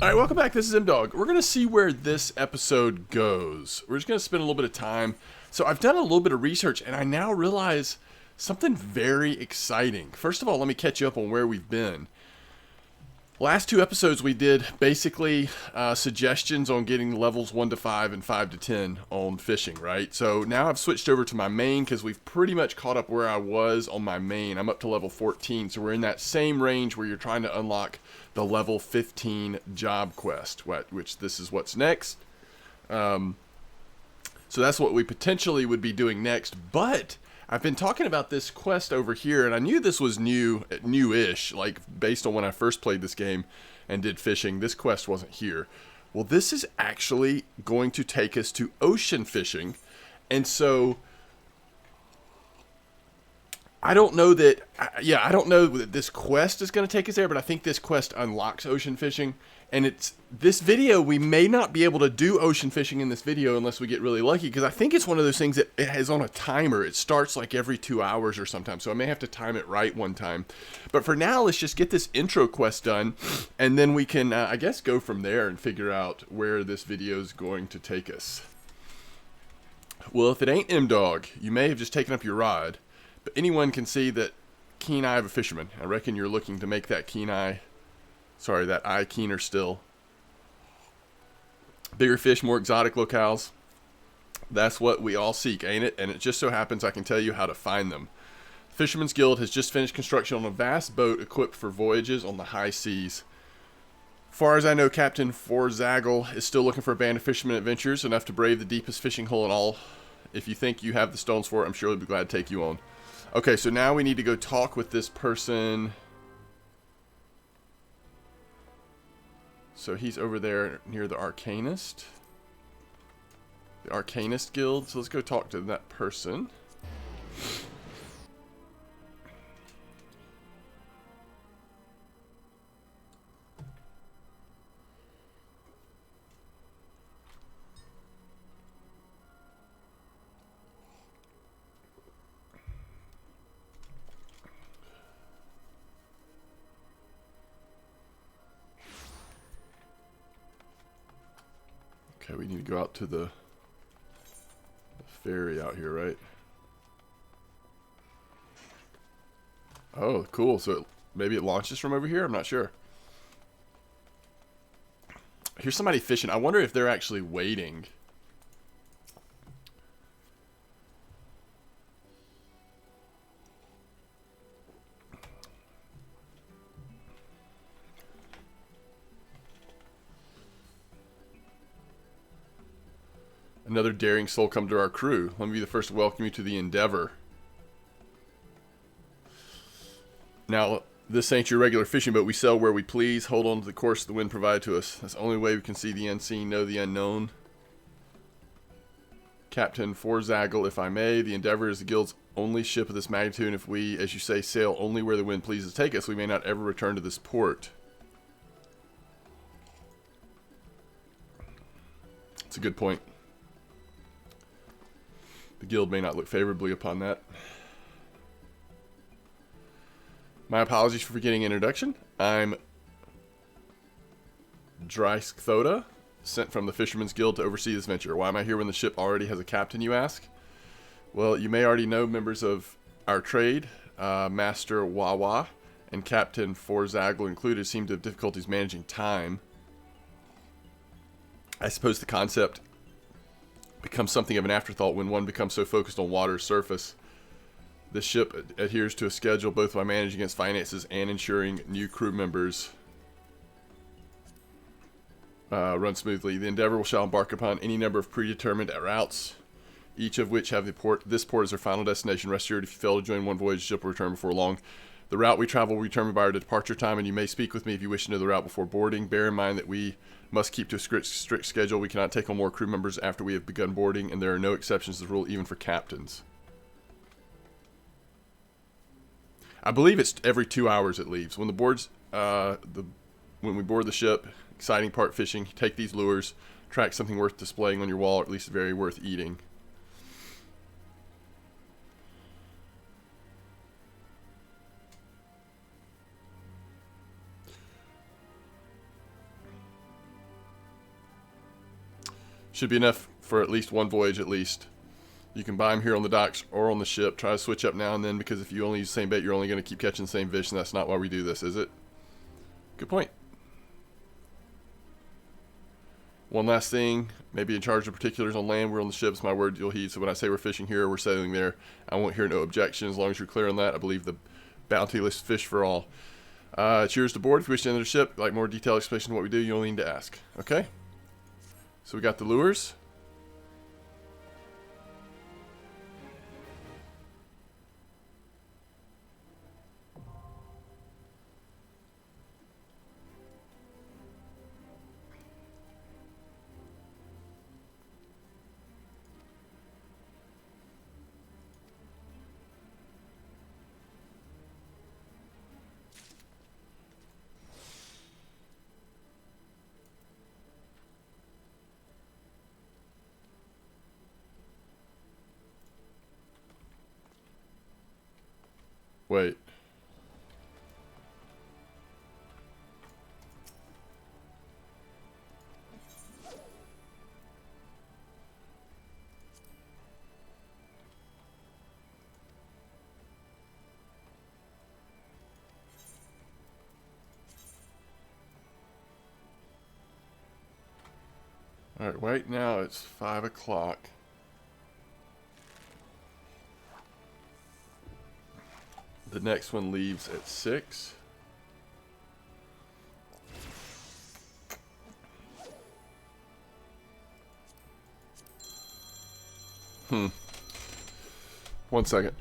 All right, welcome back. This is M-Dog. We're going to see where this episode goes. We're just going to spend a little bit of time. So I've done a little bit of research, and I now realize something very exciting. First of all, let me catch you up on where we've been. Last two episodes we did basically suggestions on getting levels 1 to 5 and 5 to 10 on fishing, right? So now I've switched over to my main because we've pretty much caught up where I was on my main. I'm up to level 14, so we're in that same range where you're trying to unlock the level 15 job quest, which this is what's next. So that's what we potentially would be doing next, but I've been talking about this quest over here, and I knew this was newish, like based on when I first played this game and did fishing. This quest wasn't here. Well, this is actually going to take us to ocean fishing, and so I don't know that, I don't know that this quest is going to take us there, but I think this quest unlocks ocean fishing. And it's this video, we may not be able to do ocean fishing in this video unless we get really lucky, because I think it's one of those things that it has on a timer. It starts like every 2 hours or sometimes, so I may have to time it right one time. But for now, let's just get this intro quest done, and then we can, I guess, go from there and figure out where this video is going to take us. Well, if it ain't M-Dog, you may have just taken up your rod, but anyone can see that keen eye of a fisherman. I reckon you're looking to make that keen eye... Sorry, that eye keener still. Bigger fish, more exotic locales. That's what we all seek, ain't it? And it just so happens I can tell you how to find them. Fisherman's Guild has just finished construction on a vast boat equipped for voyages on the high seas. Far as I know, Captain Forzagle is still looking for a band of fishermen adventurers enough to brave the deepest fishing hole in all. If you think you have the stones for it, I'm sure he'll be glad to take you on. Okay, so now we need to go talk with this person... So he's over there near the Arcanist. The Arcanist Guild. So let's go talk to that person. Okay, we need to go out to the ferry out here, right? Oh, cool. So maybe it launches from over here? I'm not sure. Here's somebody fishing. I wonder if they're actually waiting. Another daring soul come to our crew. Let me be the first to welcome you to the Endeavor. Now, this ain't your regular fishing boat. We sail where we please. Hold on to the course the wind provided to us. That's the only way we can see the unseen, know the unknown. Captain Forzagle, if I may. The Endeavor is the Guild's only ship of this magnitude, and if we, as you say, sail only where the wind pleases to take us, we may not ever return to this port. That's a good point. The Guild may not look favorably upon that. My apologies for forgetting introduction. I'm Dryskthota, sent from the Fisherman's Guild to oversee this venture. Why am I here when the ship already has a captain, you ask? Well, you may already know members of our trade, Master Wawa and Captain Forzagle included, seem to have difficulties managing time. I suppose the concept becomes something of an afterthought when one becomes so focused on water's surface. This ship adheres to a schedule both by managing its finances and ensuring new crew members run smoothly. The Endeavor shall embark upon any number of predetermined routes, each of which have this port as their final destination. Rest assured, if you fail to join one voyage, the ship will return before long. The route we travel will be determined by our departure time, and you may speak with me if you wish to know the route before boarding. Bear in mind that we must keep to a strict schedule. We cannot take on more crew members after we have begun boarding, and there are no exceptions to the rule, even for captains. I believe it's every 2 hours it leaves. When we board the ship, exciting part fishing, take these lures, track something worth displaying on your wall, or at least very worth eating. Should be enough for at least one voyage at least. You can buy them here on the docks or on the ship. Try to switch up now and then, because if you only use the same bait, you're only going to keep catching the same fish, and that's not why we do this, is it? Good point. One last thing, maybe in charge of particulars on land, we're on the ships, my word you'll heed. So when I say we're fishing here, we're sailing there. I won't hear no objection as long as you're clear on that. I believe the bounty lists fish for all. Cheers to board. If you wish to enter the ship, like more detailed explanation of what we do, you only need to ask. Okay? So we got the lures. Wait. Alright, right now it's 5 o'clock. The next one leaves at 6. One second.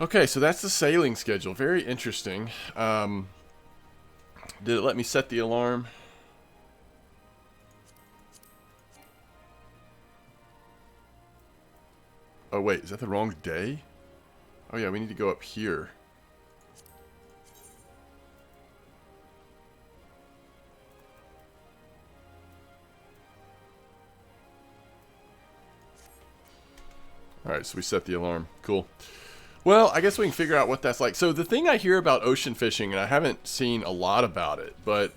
Okay, so that's the sailing schedule. Very interesting. Did it let me set the alarm? Oh wait, is that the wrong day? Oh yeah, we need to go up here. Alright, so we set the alarm. Cool. Well, I guess we can figure out what that's like. So the thing I hear about ocean fishing, and I haven't seen a lot about it, but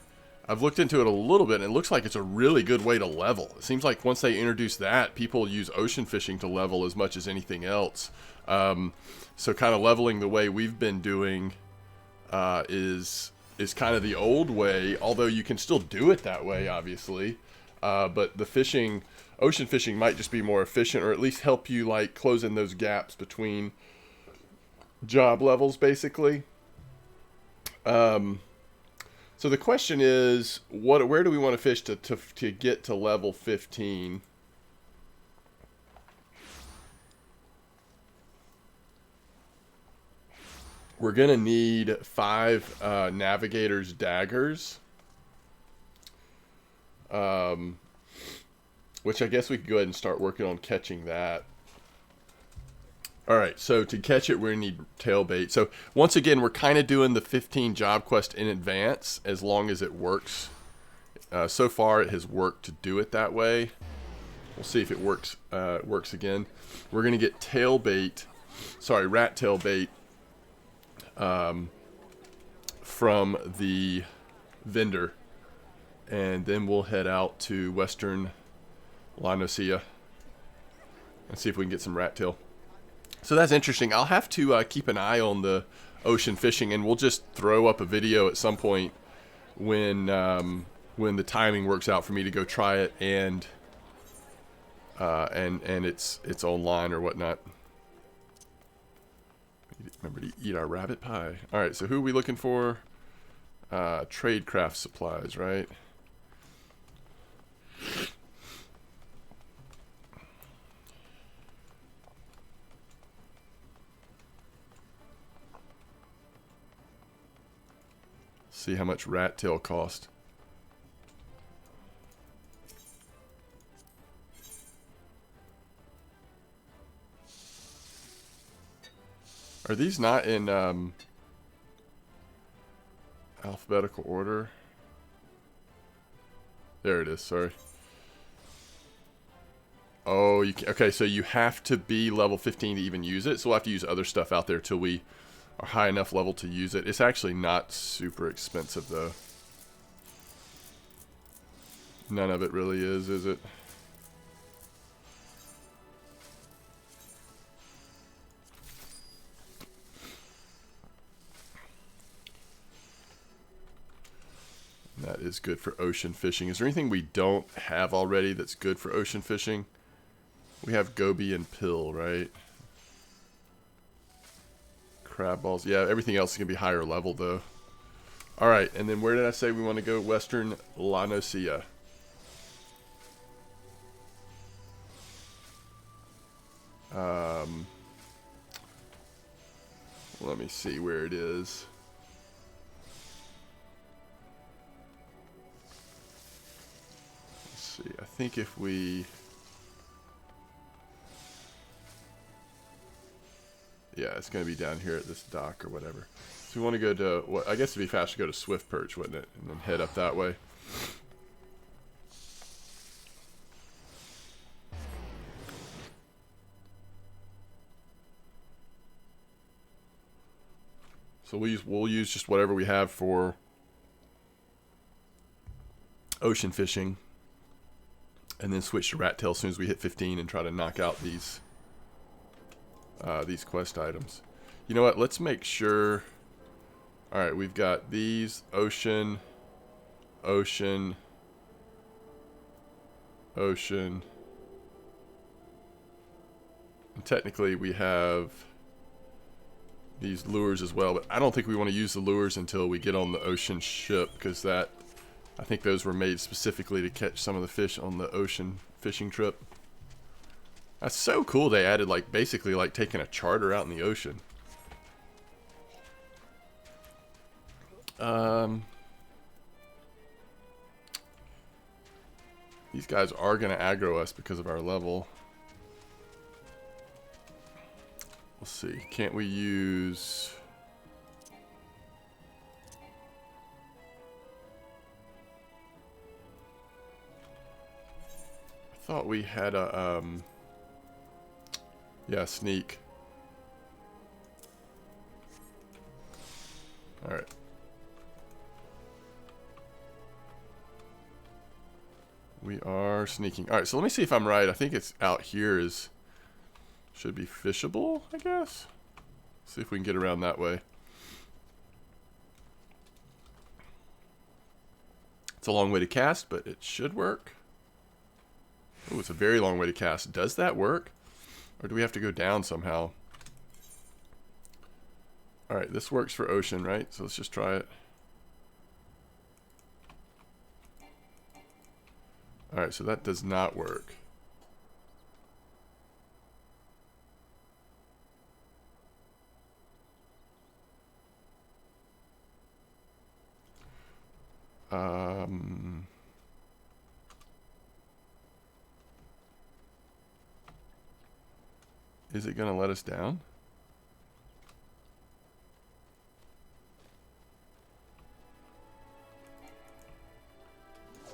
I've looked into it a little bit, and it looks like it's a really good way to level. It seems like once they introduce that, people use ocean fishing to level as much as anything else. So kind of leveling the way we've been doing is kind of the old way, although you can still do it that way, obviously. But the fishing, ocean fishing might just be more efficient, or at least help you like close in those gaps between job levels, basically. So the question is, where do we want to fish to get to level 15? We're gonna need 5 navigator's daggers, which I guess we could go ahead and start working on catching that. Alright, so to catch it, we're going to need tail bait. So, once again, we're kind of doing the 15 job quest in advance, as long as it works. So far, it has worked to do it that way. We'll see if it works again. We're going to get tail bait, sorry, rat tail bait, from the vendor. And then we'll head out to Western Linosia and see if we can get some rat tail. So that's interesting. I'll have to keep an eye on the ocean fishing, and we'll just throw up a video at some point when the timing works out for me to go try it and it's online or whatnot. Remember to eat our rabbit pie. All right. So who are we looking for? Tradecraft Supplies, right? See how much rat tail cost. Are these not in alphabetical order? There it is, sorry. Oh, you can, okay, so you have to be level 15 to even use it. So we'll have to use other stuff out there till we are high enough level to use it. It's actually not super expensive, though. None of it really is it? That is good for ocean fishing. Is there anything we don't have already that's good for ocean fishing? We have goby and pill, right? Crab balls. Yeah, everything else is going to be higher level, though. Alright, and then where did I say we want to go? Western Lanosia. Let me see where it is. Let's see. I think if we... Yeah, it's going to be down here at this dock or whatever. So we want to go to... Well, I guess it'd be faster to go to Swift Perch, wouldn't it? And then head up that way. So we'll use just whatever we have for ocean fishing, and then switch to rat tail as soon as we hit 15 and try to knock out these quest items. You know what? Let's make sure. All right, we've got these ocean, ocean, ocean. And technically, we have these lures as well, but I don't think we want to use the lures until we get on the ocean ship, because I think those were made specifically to catch some of the fish on the ocean fishing trip. That's so cool. They added basically like taking a charter out in the ocean. These guys are going to aggro us because of our level. Let's see. Can't we use... I thought we had a, yeah, sneak. Alright. We are sneaking. Alright, so let me see if I'm right. I think it's out here should be fishable, I guess. See if we can get around that way. It's a long way to cast, but it should work. Oh, it's a very long way to cast. Does that work? Or do we have to go down somehow? Alright, this works for ocean, right? So let's just try it. Alright, so that does not work. Is it going to let us down?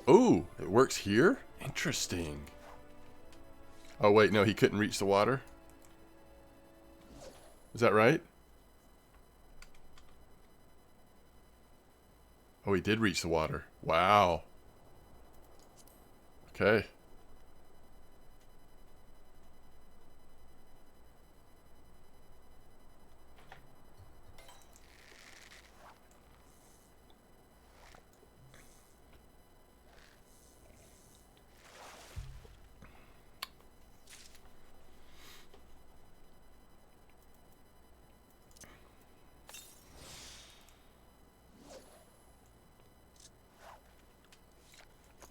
Oh, it works here? Interesting. Oh, wait, no, he couldn't reach the water? Is that right? Oh, he did reach the water. Wow. Okay.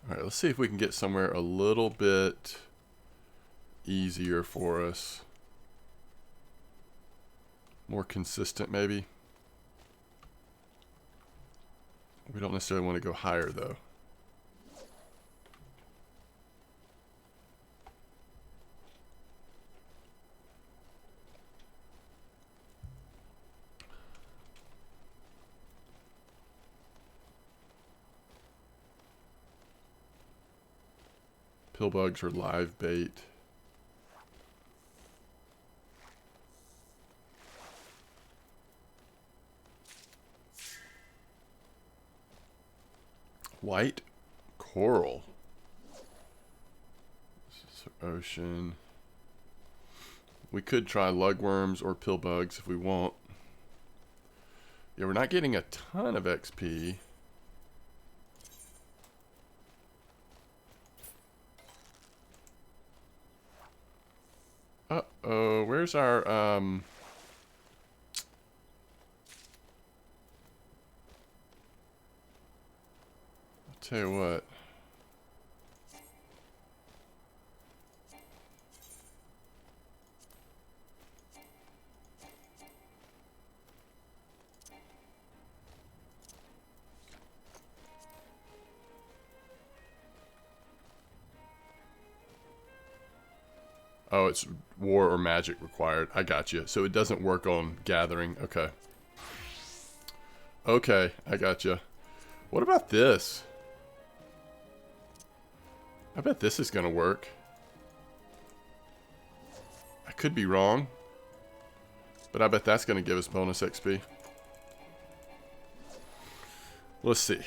Alright, let's see if we can get somewhere a little bit easier for us. More consistent, maybe. We don't necessarily want to go higher, though. Pill bugs or live bait. White coral. This is ocean. We could try lugworms or pill bugs if we want. Yeah, we're not getting a ton of XP. Uh-oh, where's our, I'll tell you what. Oh, it's war or magic required. I got you. So it doesn't work on gathering. Okay. Okay, I got you. What about this? I bet this is going to work. I could be wrong. But I bet that's going to give us bonus XP. Let's see.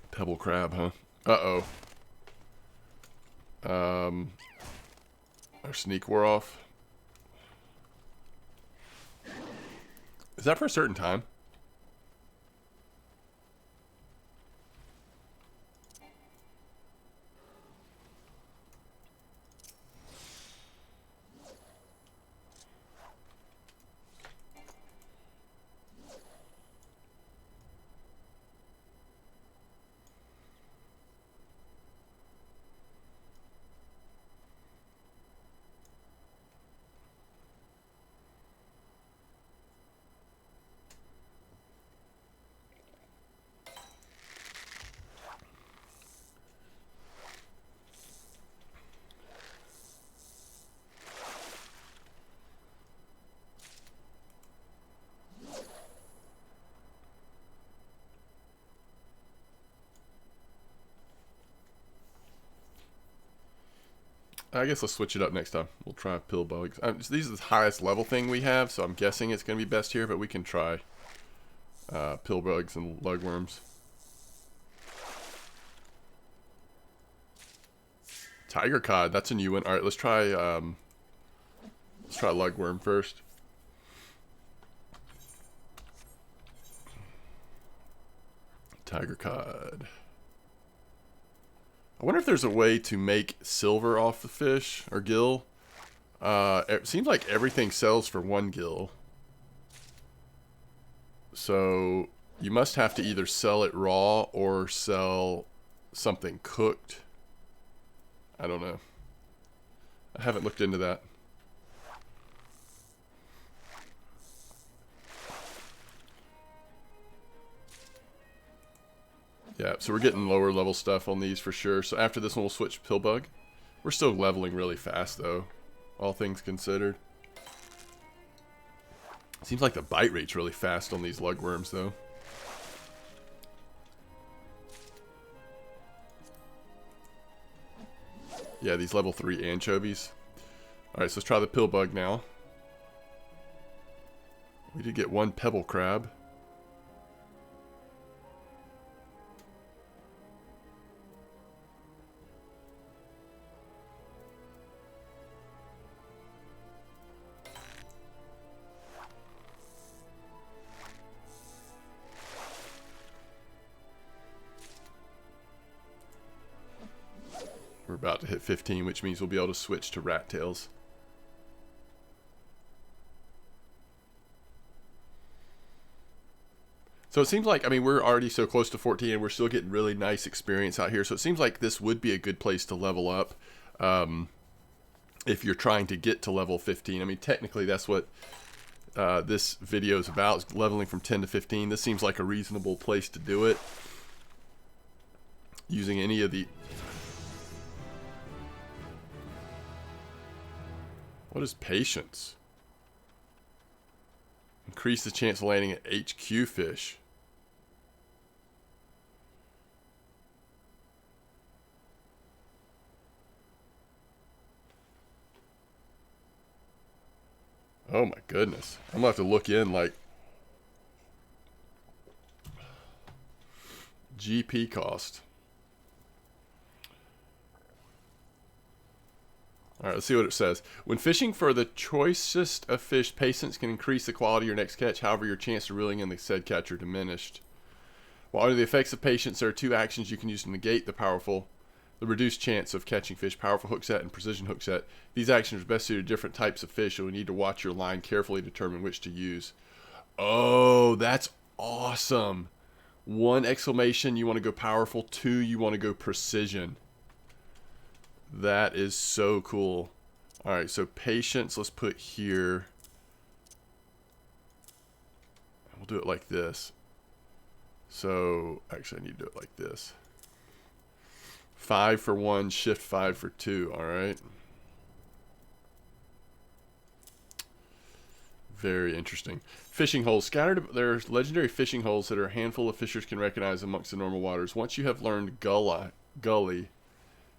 Pebble crab, huh? Uh-oh. Our sneak wore off. Is that for a certain time? I guess let's switch it up next time. We'll try pill bugs. These are the highest level thing we have, so I'm guessing it's going to be best here, but we can try pill bugs and lugworms. Tiger cod, that's a new one. All right, let's try lugworm first. Tiger cod. I wonder if there's a way to make silver off the fish or gill. It seems like everything sells for 1 gill. So you must have to either sell it raw or sell something cooked. I don't know. I haven't looked into that. Yeah, so we're getting lower level stuff on these for sure. So after this one, we'll switch pill bug. We're still leveling really fast though, all things considered. Seems like the bite rate's really fast on these lugworms though. Yeah, these level 3 anchovies. Alright, so let's try the pill bug now. We did get 1 pebble crab. We're about to hit 15, which means we'll be able to switch to rat tails. So it seems like, I mean, we're already so close to 14 and we're still getting really nice experience out here. So it seems like this would be a good place to level up if you're trying to get to level 15. I mean, technically that's what this video is about, is leveling from 10 to 15. This seems like a reasonable place to do it. Using any of the... What is patience? Increase the chance of landing at HQ fish. Oh my goodness. I'm gonna have to look in like GP cost. Alright, let's see what it says. When fishing for the choicest of fish, patience can increase the quality of your next catch. However, your chance of reeling in the said catch are diminished. While under the effects of patience, there are two actions you can use to negate the reduced chance of catching fish: powerful hook set and precision hook set. These actions are best suited to different types of fish, so you need to watch your line carefully to determine which to use. Oh, that's awesome. 1 exclamation, you want to go powerful. 2, you want to go precision. That is so cool. Alright, so patience, let's put here. We'll do it like this. So, actually I need to do it like this. 5 for 1, shift 5 for 2, alright. Very interesting. Fishing holes. Scattered, there's legendary fishing holes that are a handful of fishers can recognize amongst the normal waters. Once you have learned gully,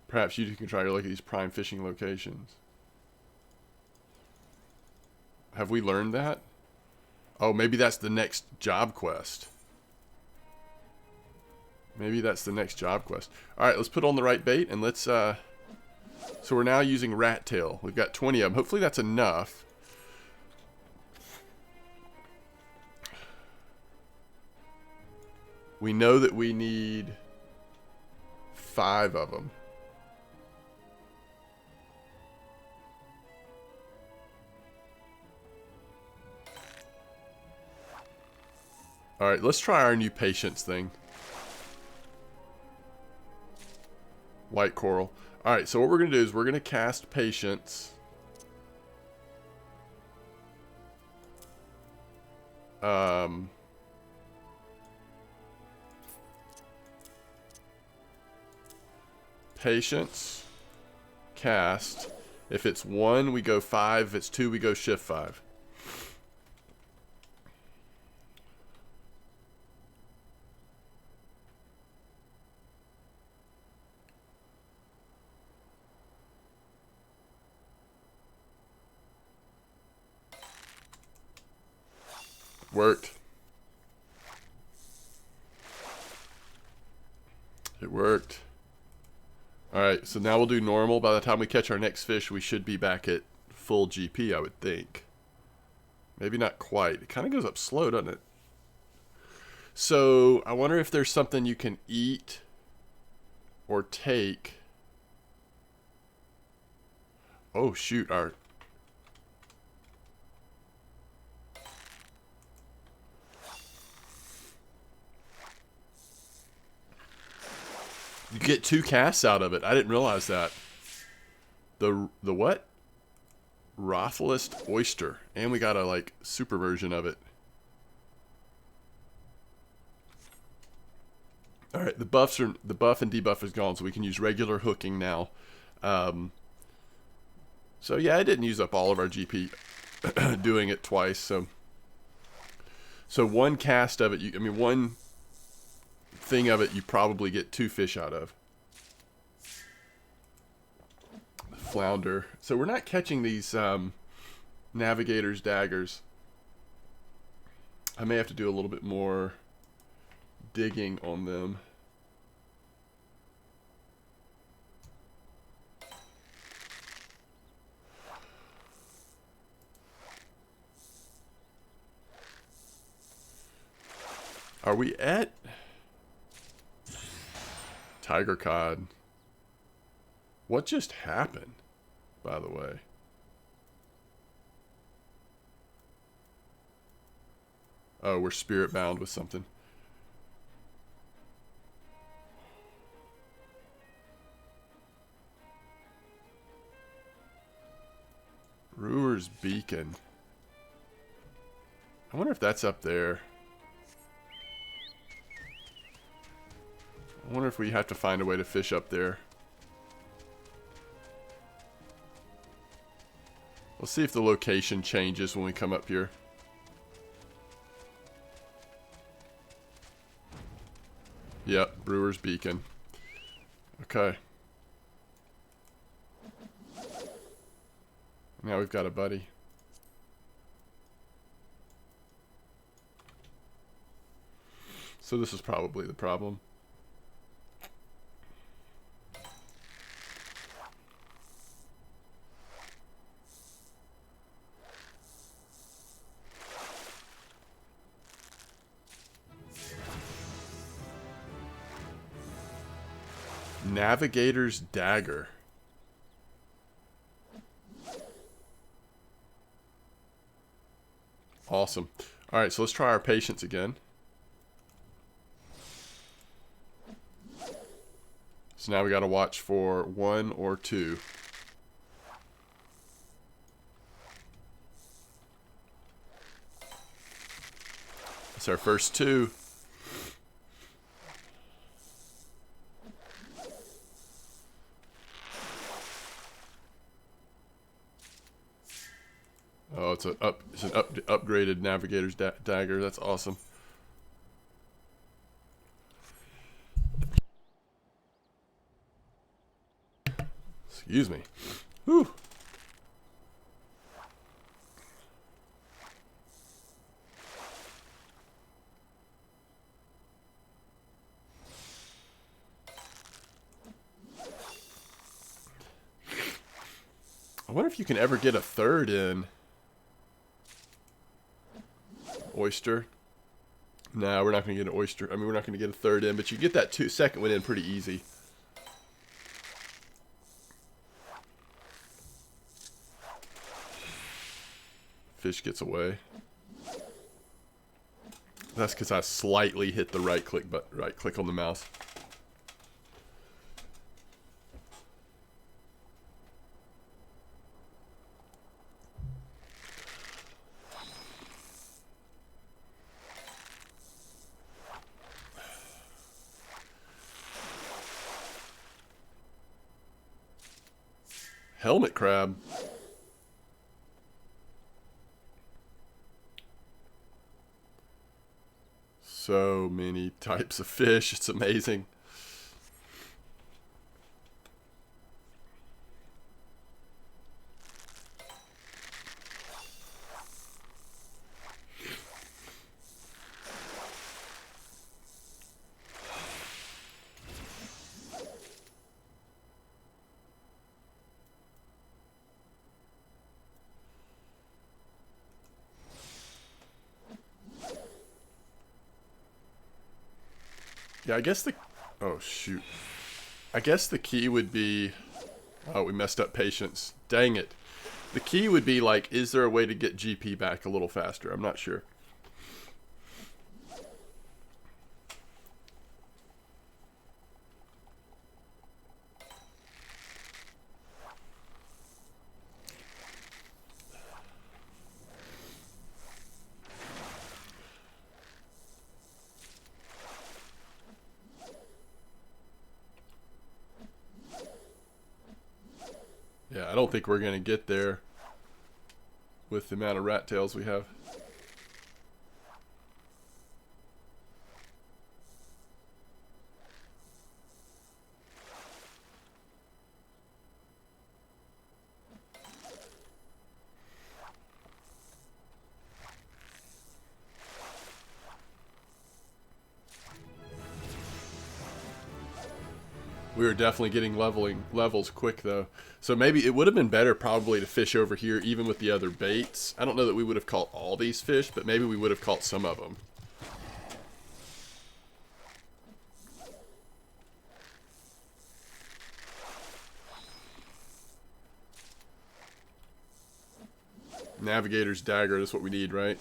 perhaps you can try to look at these prime fishing locations. Have we learned that? Oh, maybe that's the next job quest. Maybe that's the next job quest. Alright, let's put on the right bait and let's, so we're now using rat tail. We've got 20 of them. Hopefully that's enough. We know that we need 5 of them. Alright, let's try our new patience thing. White coral. Alright, so what we're going to do is we're going to cast patience. Patience. Cast. If it's 1, we go 5. If it's 2, we go shift 5. Worked. It worked. Alright, so now we'll do normal. By the time we catch our next fish, we should be back at full GP, I would think. Maybe not quite. It kind of goes up slow, doesn't it? So, I wonder if there's something you can eat or take. Oh, shoot. You get 2 casts out of it. I didn't realize that. The what? Rothless oyster. And we got a, like, super version of it. Alright, the buff and debuff is gone, so we can use regular hooking now. So yeah, I didn't use up all of our GP doing it twice, so 1 cast of it, one thing of it, you probably get 2 fish out of. Flounder. So we're not catching these navigator's daggers. I may have to do a little bit more digging on them. Are we at Tiger Cod? What just happened, by the way? Oh, we're spirit bound with something. Brewer's Beacon. I wonder if that's up there. I wonder if we have to find a way to fish up there. We'll see if the location changes when we come up here. Yep, Brewer's Beacon. Okay. Now we've got a buddy. So this is probably the problem. Navigator's Dagger. Awesome. All right, so let's try our patience again. So now we got to watch for 1 or 2. That's our first 2. Oh, it's an upgraded Navigator's Dagger. That's awesome. Excuse me. Whew. I wonder if you can ever get a third in. Oyster. No, we're not going to get an oyster. I mean, we're not going to get a third in, but you get that second one in pretty easy. Fish gets away. That's because I slightly hit the right click on the mouse. Helmet crab. So many types of fish. It's amazing. Yeah, I guess oh, shoot. I guess the key would be... Oh, we messed up patience. Dang it. The key would be, like, is there a way to get GP back a little faster? I'm not sure. Yeah, I don't think we're going to get there with the amount of rat tails we have. We were definitely getting levels quick, though. So maybe it would have been better probably to fish over here, even with the other baits. I don't know that we would have caught all these fish, but maybe we would have caught some of them. Navigator's Dagger, that's what we need, right?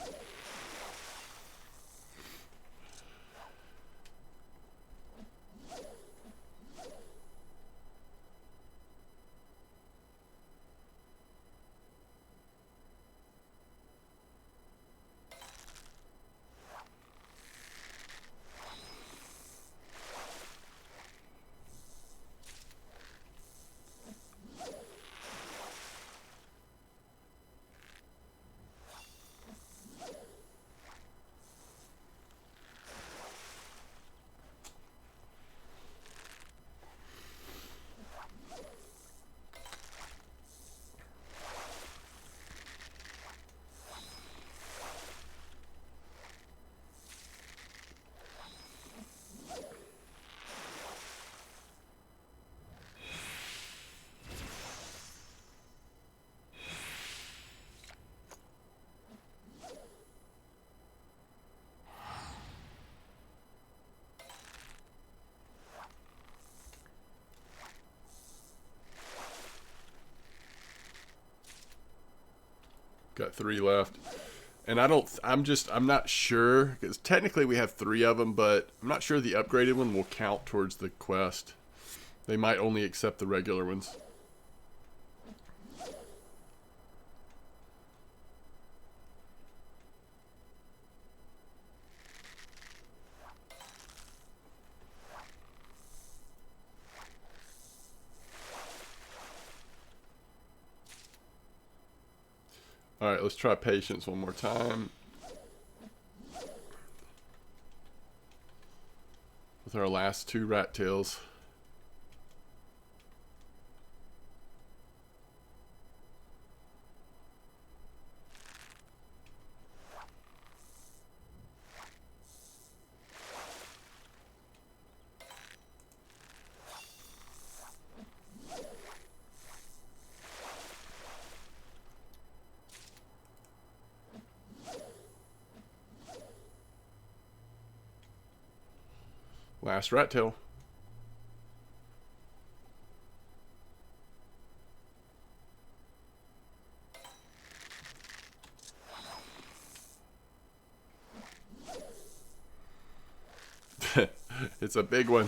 Got 3 left. And I'm not sure, because technically we have 3 of them, but I'm not sure the upgraded one will count towards the quest. They might only accept the regular ones. Alright, let's try patience one more time. With our last 2 rat tails. Last rat tail. It's a big one.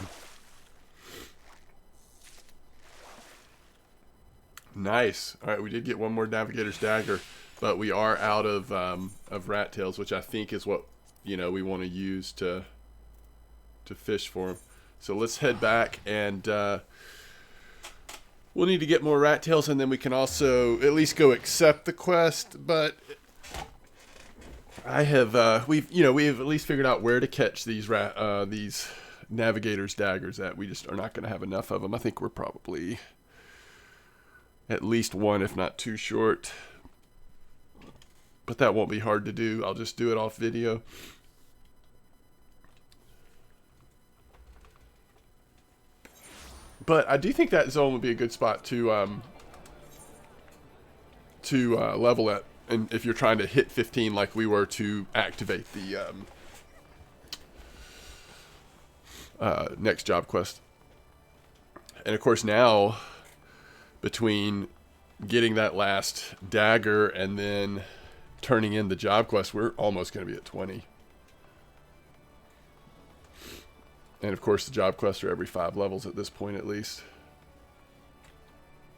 Nice. All right, we did get one more navigator's dagger, but we are out of rat tails, which I think is what we want to use to fish for them. So let's head back, and we'll need to get more rat tails, and then we can also at least go accept the quest. But I have we've at least figured out where to catch these navigator's daggers at. We just are not going to have enough of them. I think we're probably at least 1, if not 2 short. But that won't be hard to do. I'll just do it off video. But I do think that zone would be a good spot to level at, and if you're trying to hit 15 like we were to activate the next job quest. And of course now, between getting that last dagger and then turning in the job quest, we're almost going to be at 20. And of course the job quests are every 5 levels at this point at least.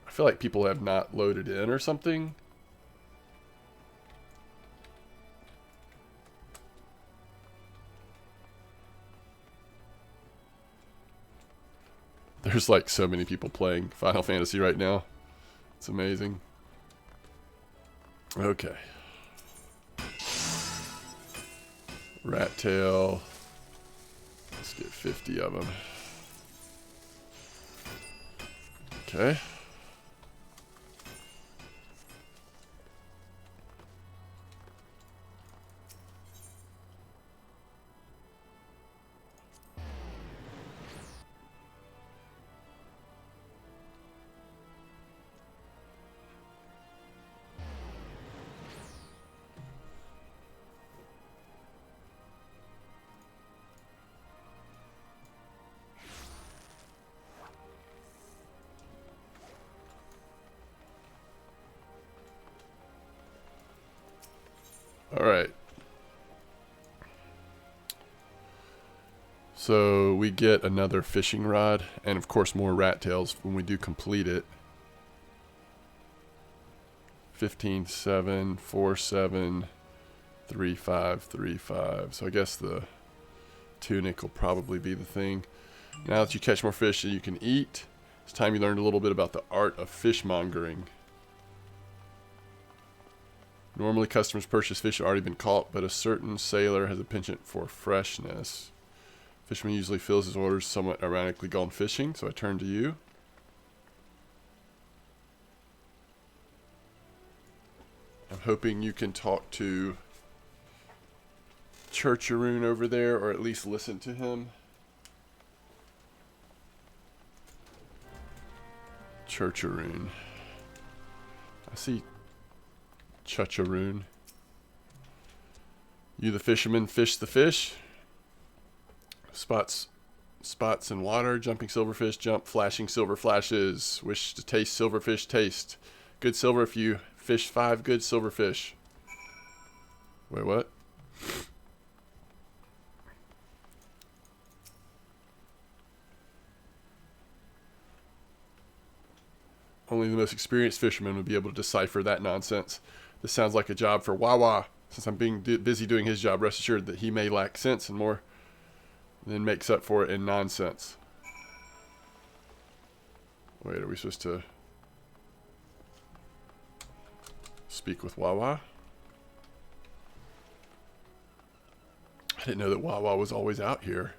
I feel like people have not loaded in or something. There's like so many people playing Final Fantasy right now. It's amazing. Okay. Rat tail. Let's get 50 of them. Okay. All right. So we get another fishing rod, and of course more rat tails when we do complete it. 15, 7, 4, 7, 3, 5, 3, 5. So I guess the tunic will probably be the thing. Now that you catch more fish that you can eat, it's time you learned a little bit about the art of fish mongering. Normally customers purchase fish that have already been caught, but a certain sailor has a penchant for freshness. Fisherman usually fills his orders somewhat ironically gone fishing, so I turn to you. I'm hoping you can talk to Churcharoon over there, or at least listen to him. Churcharoon. I see Churcharoon. You the fisherman fish the fish. Spots in water, jumping silverfish jump, flashing silver flashes. Wish to taste silverfish taste. Good silver if you fish 5 good silverfish. Wait, what? Only the most experienced fisherman would be able to decipher that nonsense. This sounds like a job for Wawa. Since I'm being busy doing his job, rest assured that he may lack sense and more than makes up for it in nonsense. Wait, are we supposed to speak with Wawa? I didn't know that Wawa was always out here.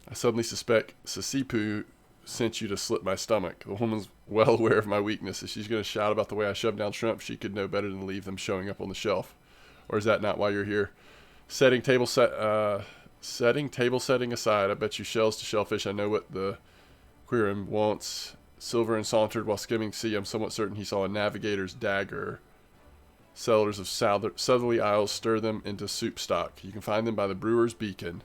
I suddenly suspect Sasipu sent you to slit my stomach. The woman's well aware of my weakness. If she's going to shout about the way I shove down shrimp, she could know better than leave them showing up on the shelf. Or is that not why you're here? Setting table setting aside, I bet you shells to shellfish. I know what the Quirin wants. Silver and sauntered while skimming sea. I'm somewhat certain he saw a navigator's dagger. Settlers of southerly isles stir them into soup stock. You can find them by the brewer's beacon.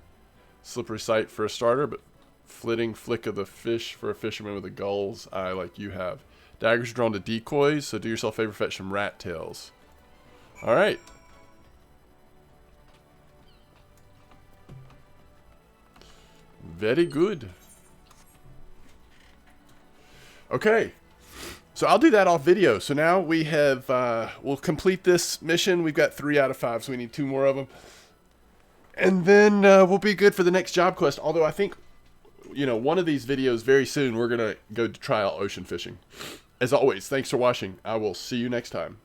Slippery sight for a starter, but flitting flick of the fish for a fisherman with a gull's eye like you have. Daggers are drawn to decoys, so do yourself a favor, fetch some rat tails. Alright. Very good. Okay. So I'll do that off video. So now we have, we'll complete this mission. We've got 3 out of 5, so we need 2 more of them. And then we'll be good for the next job quest. Although I think, you know, one of these videos very soon, we're going to go try out ocean fishing. As always, thanks for watching. I will see you next time.